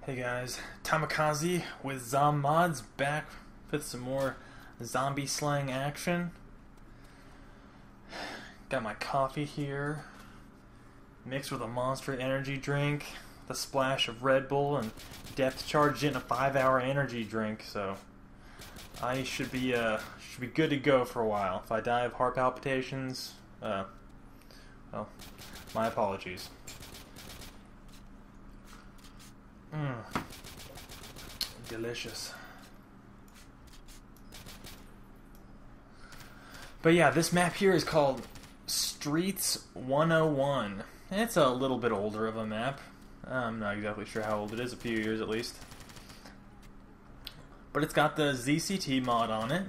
Hey guys, Tamikaze with Zom Mods back with some more zombie slaying action. Got my coffee here, mixed with a Monster energy drink, with a splash of Red Bull, and depth charged in a 5-hour energy drink. So I should be good to go for a while. If I die of heart palpitations, well, my apologies. Delicious. But yeah, this map here is called Streets 101. And it's a little bit older of a map. I'm not exactly sure how old it is, a few years at least. But it's got the ZCT mod on it,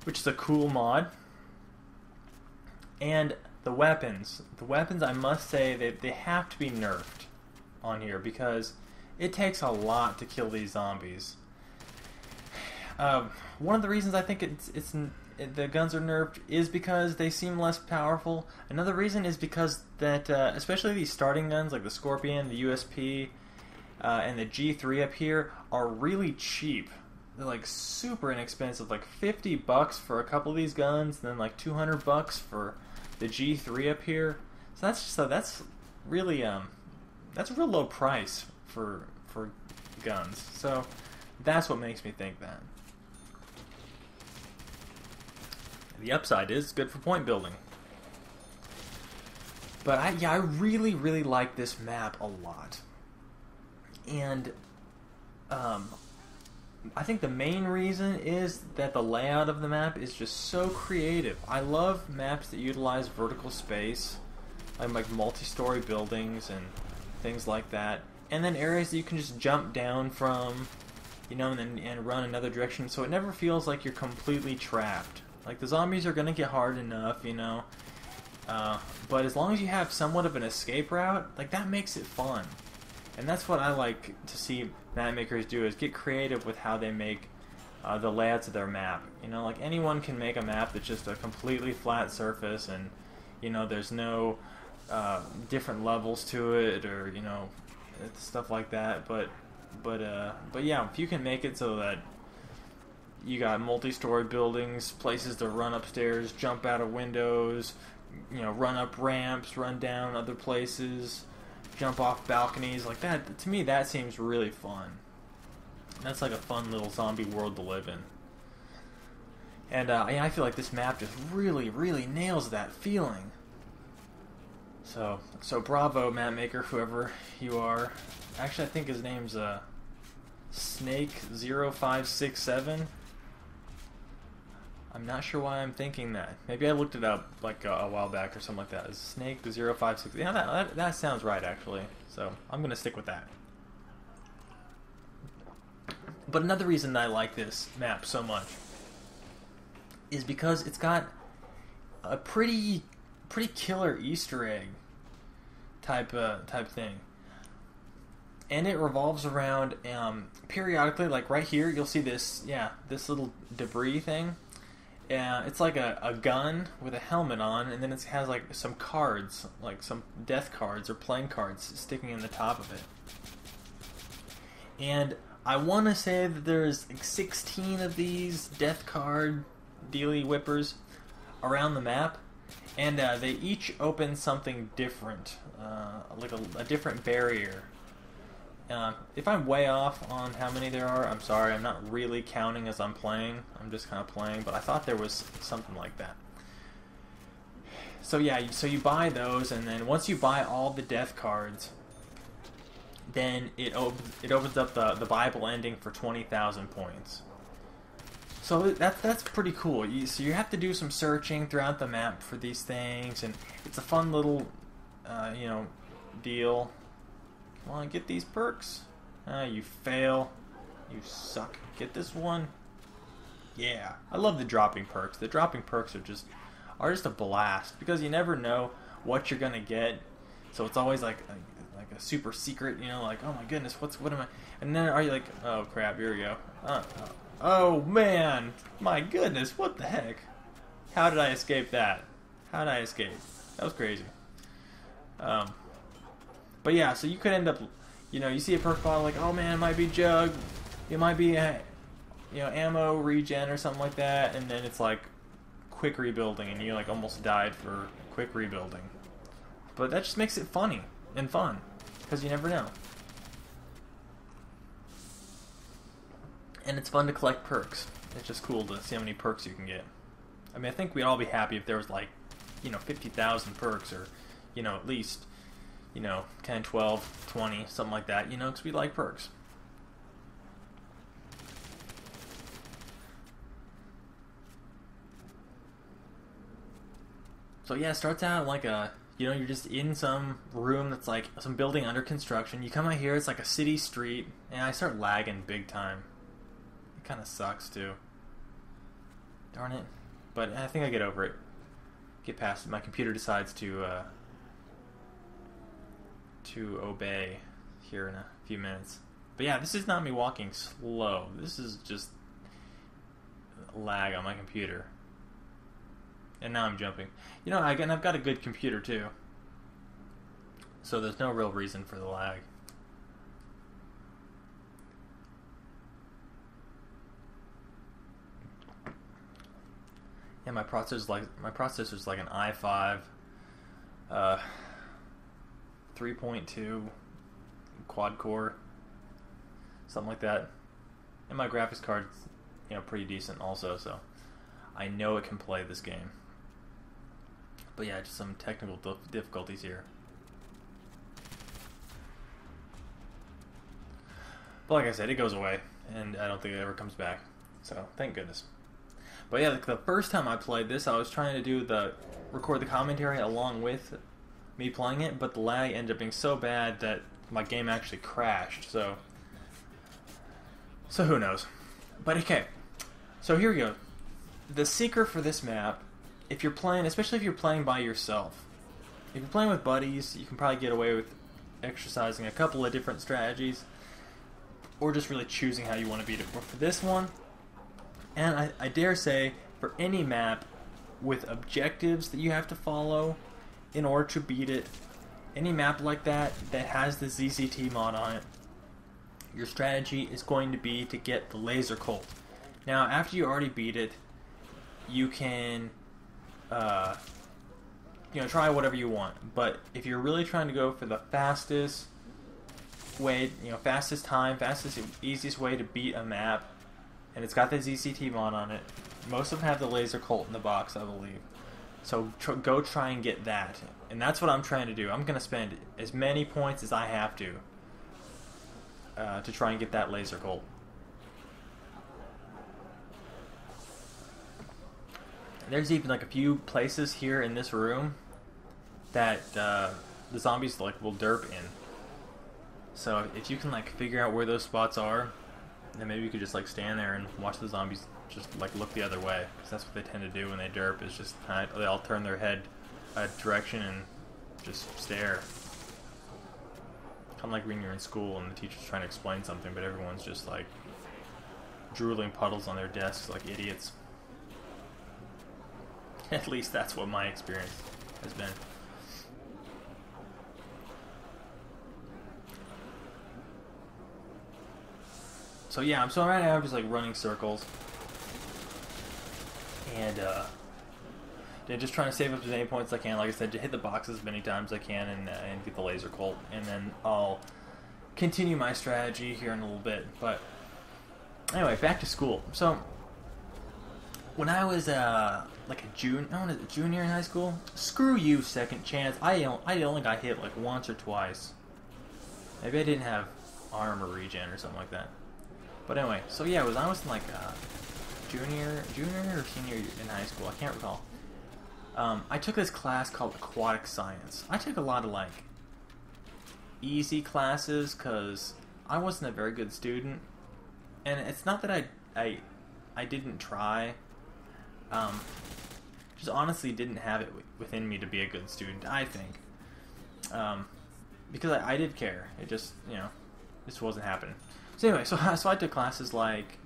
which is a cool mod. And the weapons. The weapons, I must say, they have to be nerfed on here because it takes a lot to kill these zombies. One of the reasons I think the guns are nerfed is because they seem less powerful. Another reason is because that especially these starting guns like the Scorpion, the USP, and the G3 up here are really cheap. They're like super inexpensive, like $50 for a couple of these guns, and then like $200 for the G3 up here. So that's really that's a real low price for guns. So that's what makes me think that. The upside is good for point building. But I really like this map a lot. And I think the main reason is that the layout of the map is just so creative. I love maps that utilize vertical space, like multi-story buildings and things like that, and then areas that you can just jump down from, you know, and run another direction, so it never feels like you're completely trapped. Like, the zombies are gonna get hard enough, you know, but as long as you have somewhat of an escape route, like, that makes it fun. And that's what I like to see map makers do, is get creative with how they make the layouts of their map. You know, like, anyone can make a map that's just a completely flat surface, and, you know, there's no different levels to it, or, you know, stuff like that. But yeah, if you can make it so that you got multi-story buildings, places to run upstairs, jump out of windows, you know, run up ramps, run down other places, jump off balconies, like that, to me that seems really fun. That's like a fun little zombie world to live in. And I feel like this map just really nails that feeling. So bravo, map maker, whoever you are. Actually, I think his name's Snake0567. I'm not sure why I'm thinking that. Maybe I looked it up like a while back or something like that. It's Snake0567. Yeah, that sounds right, actually. So I'm gonna stick with that. But another reason I like this map so much is because it's got a pretty killer Easter egg type thing, and it revolves around periodically. Like right here, you'll see this little debris thing. It's like a gun with a helmet on, and then it has like some cards, like some death cards or playing cards sticking in the top of it. And I want to say that there's like 16 of these death card dealy whippers around the map. And they each open something different, like a different barrier. If I'm way off on how many there are, I'm sorry, I'm not really counting as I'm playing. I'm just kind of playing, but I thought there was something like that. So yeah, so you buy those, and then once you buy all the death cards, then it opens up the Bible ending for 20,000 points. So that's pretty cool. So you have to do some searching throughout the map for these things, and it's a fun little, you know, deal. Come on, get these perks. You fail. You suck. Get this one. Yeah, I love the dropping perks. The dropping perks are just a blast because you never know what you're gonna get. So it's always like a super secret, you know, like, oh my goodness, what am I? And then are you like, oh crap, here we go. Oh man, my goodness, what the heck? How did I escape that? How did I escape? That was crazy. But yeah, so you could end up, You know, you see a perk bottle like, oh man, it might be jug, it might be a, you know, ammo regen or something like that, and then it's like quick rebuilding, and you like almost died for quick rebuilding. But that just makes it funny and fun, because you never know. And it's fun to collect perks. It's just cool to see how many perks you can get. I mean, I think we'd all be happy if there was like, you know, 50,000 perks, or, you know, at least, you know, 10, 12, 20, something like that, you know, because we like perks. So yeah, it starts out like a, you know, you're just in some room that's like some building under construction. You come out here, it's like a city street, and I start lagging big time. It kind of sucks too. Darn it. But I think I get over it. Get past it. My computer decides to obey here in a few minutes. But yeah, this is not me walking slow. This is just lag on my computer. And now I'm jumping. You know, again, I've got a good computer too. So there's no real reason for the lag. Yeah, my processor's like an i5 3.2 quad core, something like that. And my graphics card's, you know, pretty decent also, so I know it can play this game. But yeah, just some technical difficulties here. But like I said, it goes away, and I don't think it ever comes back. So thank goodness. But yeah, the first time I played this, I was trying to record the commentary along with me playing it, but the lag ended up being so bad that my game actually crashed. So who knows? But okay, so here we go. The secret for this map, if you're playing, especially if you're playing by yourself, if you're playing with buddies, you can probably get away with exercising a couple of different strategies, or just really choosing how you want to beat it. But for this one, and I dare say, for any map with objectives that you have to follow in order to beat it, any map like that has the ZCT mod on it, your strategy is going to be to get the laser colt. Now, after you already beat it, you can you know, try whatever you want. But if you're really trying to go for the fastest way, you know, fastest time, fastest, easiest way to beat a map, and it's got the ZCT mod on it, most of them have the laser colt in the box, I believe. So go try and get that. And that's what I'm trying to do. I'm going to spend as many points as I have to try and get that laser colt. There's even like a few places here in this room that the zombies like will derp in. So if you can like figure out where those spots are, then maybe you could just like stand there and watch the zombies just like look the other way, because that's what they tend to do when they derp. Is just kind of, they all turn their head a direction and just stare. Kind of like when you're in school and the teacher's trying to explain something, but everyone's just like drooling puddles on their desks like idiots. At least that's what my experience has been. So yeah, so right now I'm just like running circles, and just trying to save up as many points as I can. Like I said, to hit the boxes as many times as I can, and get the laser colt, and then I'll continue my strategy here in a little bit. But anyway, back to school. So when I was like a junior in high school, screw you, second chance. I only got hit like once or twice. Maybe I didn't have armor regen or something like that. But anyway, so yeah, I was in like junior or senior in high school. I can't recall. I took this class called Aquatic Science. I took a lot of like easy classes because I wasn't a very good student, and it's not that I didn't try. Just honestly didn't have it within me to be a good student, I think. Because I did care. It just, you know, this wasn't happening. So anyway, so I took classes like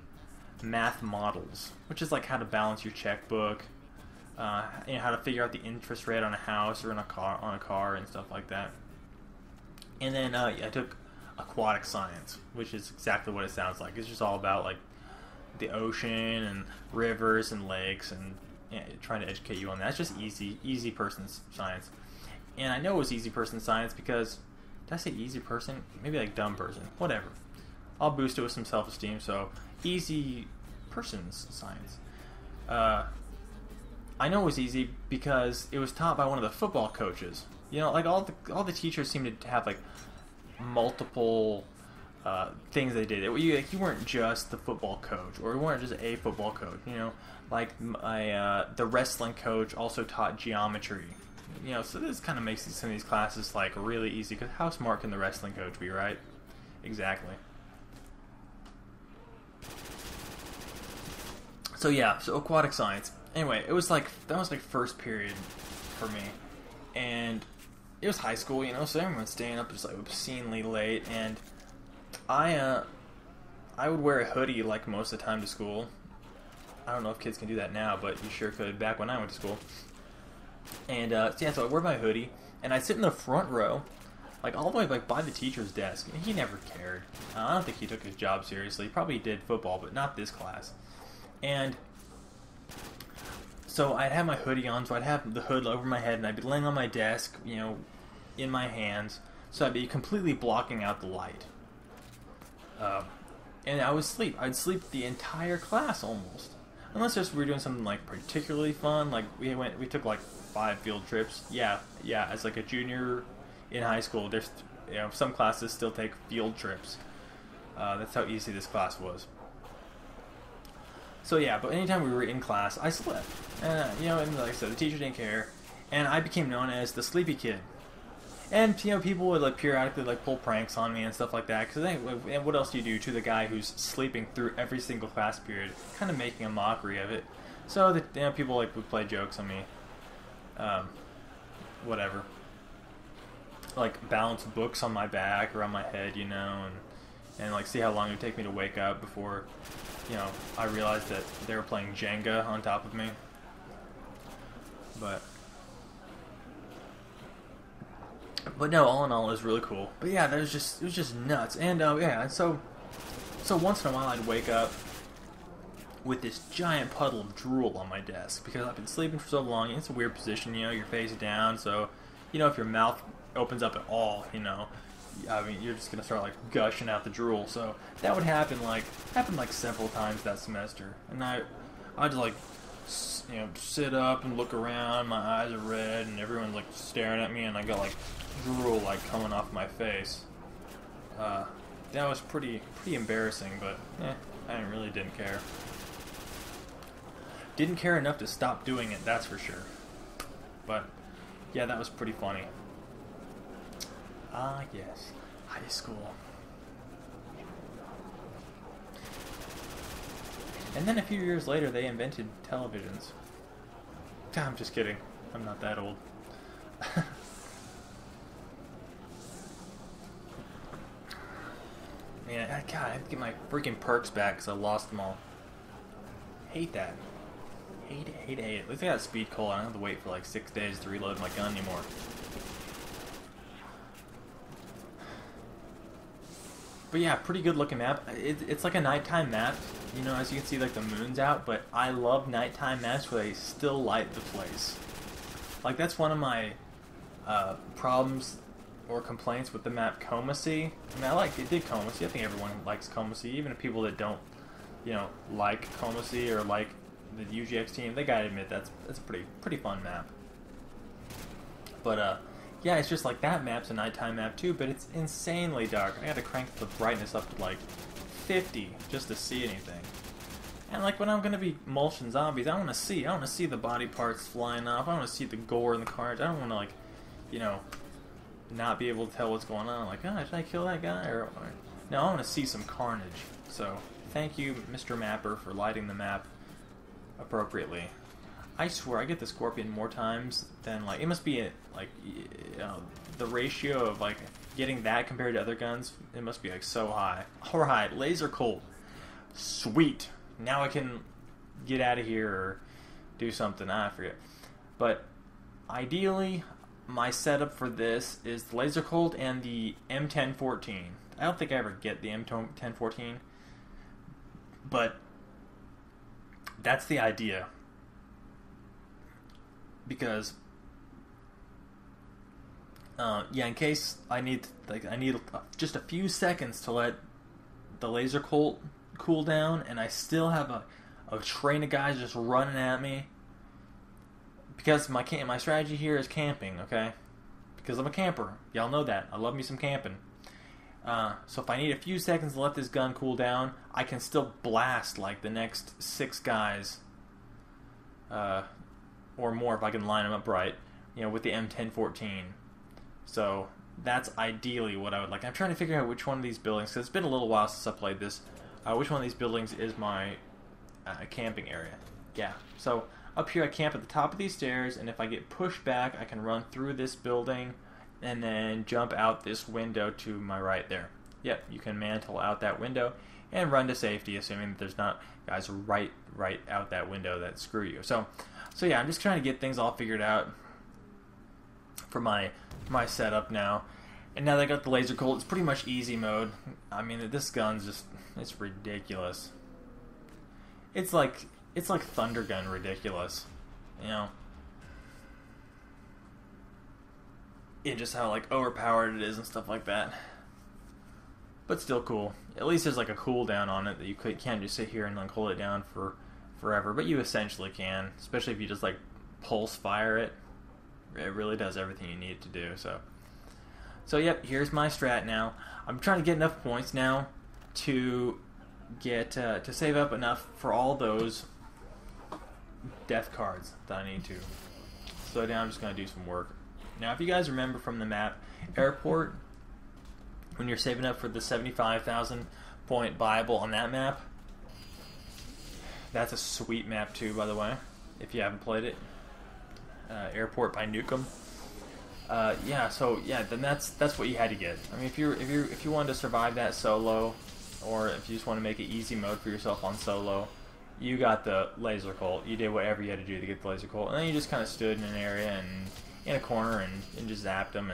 math models, which is like how to balance your checkbook, you know, how to figure out the interest rate on a house or on a car and stuff like that. And then I took aquatic science, which is exactly what it sounds like. It's just all about like the ocean and rivers and lakes and trying to educate you on that. It's just easy person science. And I know it was easy person science because, did I say easy person? Maybe like dumb person. Whatever. I'll boost it with some self-esteem. So easy person's science. I know it was easy because it was taught by one of the football coaches. You know, like all the teachers seemed to have like multiple things they did. You weren't just the football coach, or you weren't just a football coach. You know, like the wrestling coach also taught geometry. You know, so this kind of makes some of these classes like really easy. Because how smart can the wrestling coach be, right? Exactly. So yeah, so aquatic science. Anyway, that was like first period for me, and it was high school, you know, so everyone's staying up just like obscenely late, and I would wear a hoodie like most of the time to school. I don't know if kids can do that now, but you sure could back when I went to school. And so I wear my hoodie, and I sit in the front row, like all the way like by the teacher's desk. And he never cared. I don't think he took his job seriously. He probably did football, but not this class. And so I'd have my hoodie on, so I'd have the hood over my head, and I'd be laying on my desk, you know, in my hands, so I'd be completely blocking out the light. And I would sleep. I'd sleep the entire class almost, unless we were doing something like particularly fun. Like we took like 5 field trips. Yeah. As like a junior in high school, there's some classes still take field trips. That's how easy this class was. So yeah, but anytime we were in class, I slept. And like I said, the teacher didn't care, and I became known as the sleepy kid. And people would like periodically like pull pranks on me and stuff like that. Because and what else do you do to the guy who's sleeping through every single class period, kind of making a mockery of it? So that people like would play jokes on me. Whatever. Like balance books on my back or on my head, and like see how long it would take me to wake up before I realized that they were playing Jenga on top of me. But no, all in all, it was really cool. But yeah, it was just nuts. And so once in a while I'd wake up with this giant puddle of drool on my desk because I've been sleeping for so long. It's a weird position, you're face down, so if your mouth opens up at all, I mean, you're just gonna start like gushing out the drool. So that would happen like several times that semester, and I'd just like sit up and look around. My eyes are red, and everyone's like staring at me, and I got like drool like coming off my face. That was pretty embarrassing, but I really didn't care. Didn't care enough to stop doing it, that's for sure. But yeah, that was pretty funny. Yes, high school. And then a few years later, they invented televisions. I'm just kidding. I'm not that old. Man, God, I have to get my freaking perks back because I lost them all. Hate that. Hate it. At least I got a speed cola. I don't have to wait for like 6 days to reload my gun anymore. But yeah, pretty good looking map. It's like a nighttime map, as you can see like the moon's out, but I love nighttime maps where they still light the place. Like that's one of my problems or complaints with the map Coma Sea. I mean, I did Coma Sea. I think everyone likes Coma Sea, even people that don't, like Coma Sea or like the UGX team. They gotta admit that's a pretty fun map. But yeah, it's just like that map's a nighttime map too, but it's insanely dark. I had to crank the brightness up to like 50 just to see anything. And like when I'm gonna be mulching zombies, I want to see the body parts flying off. I want to see the gore and the carnage. I don't want to like, not be able to tell what's going on. Like, did I kill that guy? Or no, I want to see some carnage. So thank you, Mr. Mapper, for lighting the map appropriately. I swear, I get the Scorpion more times than, like, it must be, the ratio of, like, getting that compared to other guns, it must be, like, so high. Alright, laser cold. Sweet. Now I can get out of here or do something. I forget. But, ideally, my setup for this is the laser cold and the M1014. I don't think I ever get the M1014, but that's the idea. Because yeah, in case I need just a few seconds to let the laser colt cool down, and I still have a train of guys just running at me. Because my strategy here is camping, okay? Because I'm a camper. Y'all know that. I love me some camping. So if I need a few seconds to let this gun cool down, I can still blast like the next 6 guys, or more if I can line them up right, with the M1014. So that's ideally what I would like. I'm trying to figure out which one of these buildings, because it's been a little while since I played this, which one of these buildings is my camping area. Yeah, so up here I camp at the top of these stairs, and if I get pushed back, I can run through this building and then jump out this window to my right there. Yep, you can mantle out that window and run to safety, assuming that there's not guys right out that window that screw you. So yeah, I'm just trying to get things all figured out for my setup now. And now that I got the laser colt, it's pretty much easy mode. I mean, this gun's just, it's ridiculous. It's like Thunder Gun ridiculous, Yeah, just how like overpowered it is and stuff like that. But still cool. At least there's like a cooldown on it that you can't just sit here and like hold it down for forever. But you essentially can, especially if you just like pulse fire it. It really does everything you need it to do. So yep, here's my strat now. I'm trying to get enough points now to get to save up enough for all those death cards that I need to. So now I'm just going to do some work. Now if you guys remember from the map Airport, when you're saving up for the 75,000 point Bible on that map, that's a sweet map too, by the way, if you haven't played it. Airport by Nukem. Then that's what you had to get. I mean, if you wanted to survive that solo, or if you just want to make it easy mode for yourself on solo, you got the laser colt. You did whatever you had to do to get the laser colt, and then you just kind of stood in an area and in a corner and just zapped them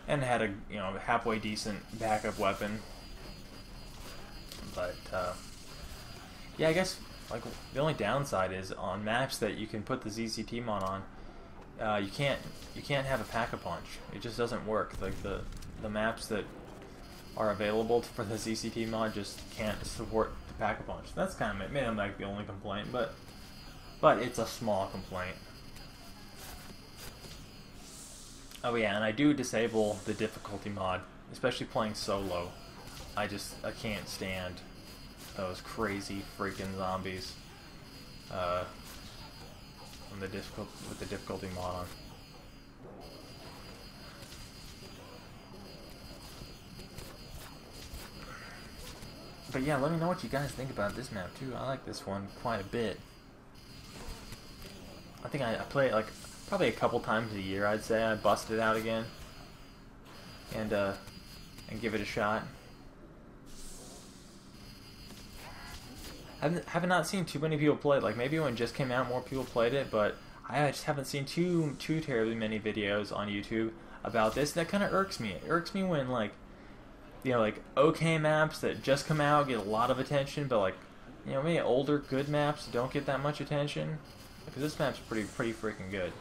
and had a halfway decent backup weapon. But yeah, I guess like the only downside is on maps that you can put the ZCT mod on. You can't have a pack-a-punch. It just doesn't work. Like the maps that are available for the ZCT mod just can't support the pack-a-punch. That's kind of maybe like the only complaint, but it's a small complaint. Oh yeah, and I do disable the difficulty mod, especially playing solo. I can't stand those crazy freaking zombies. With the difficulty mod on. But yeah, let me know what you guys think about this map too. I like this one quite a bit. I think I play it like probably a couple times a year. I'd say I bust it out again and give it a shot. I have not seen too many people play it. Like maybe when it just came out, more people played it, but I just haven't seen too terribly many videos on YouTube about this. That kind of irks me. It irks me when like okay maps that just come out get a lot of attention, but like maybe older good maps don't get that much attention. Because this map's pretty freaking good.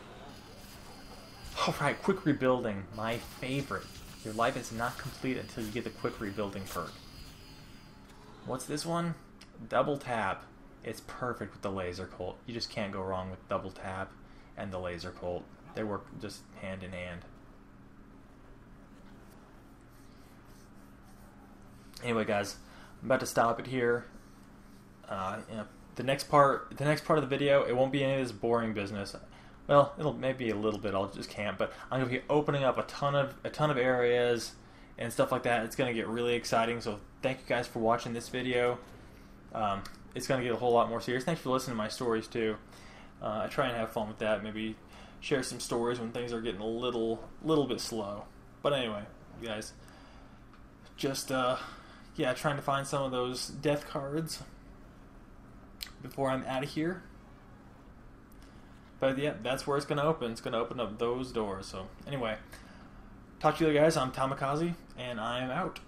All right, quick rebuilding, my favorite. Your life is not complete until you get the quick rebuilding perk. What's this one? Double tap. It's perfect with the laser colt. You just can't go wrong with double tap and the laser colt. They work just hand in hand. Anyway, guys, I'm about to stop it here. The next part of the video, it won't be any of this boring business. Well, it'll maybe a little bit. I'll just camp, but I'm gonna be opening up a ton of areas and stuff like that. It's gonna get really exciting. So thank you guys for watching this video. It's going to get a whole lot more serious. Thanks for listening to my stories, too. I try and have fun with that. Maybe share some stories when things are getting a little bit slow. But anyway, you guys, just, trying to find some of those death cards before I'm out of here. But, yeah, that's where it's going to open. It's going to open up those doors. So, anyway, talk to you guys. I'm Tamikaze, and I am out.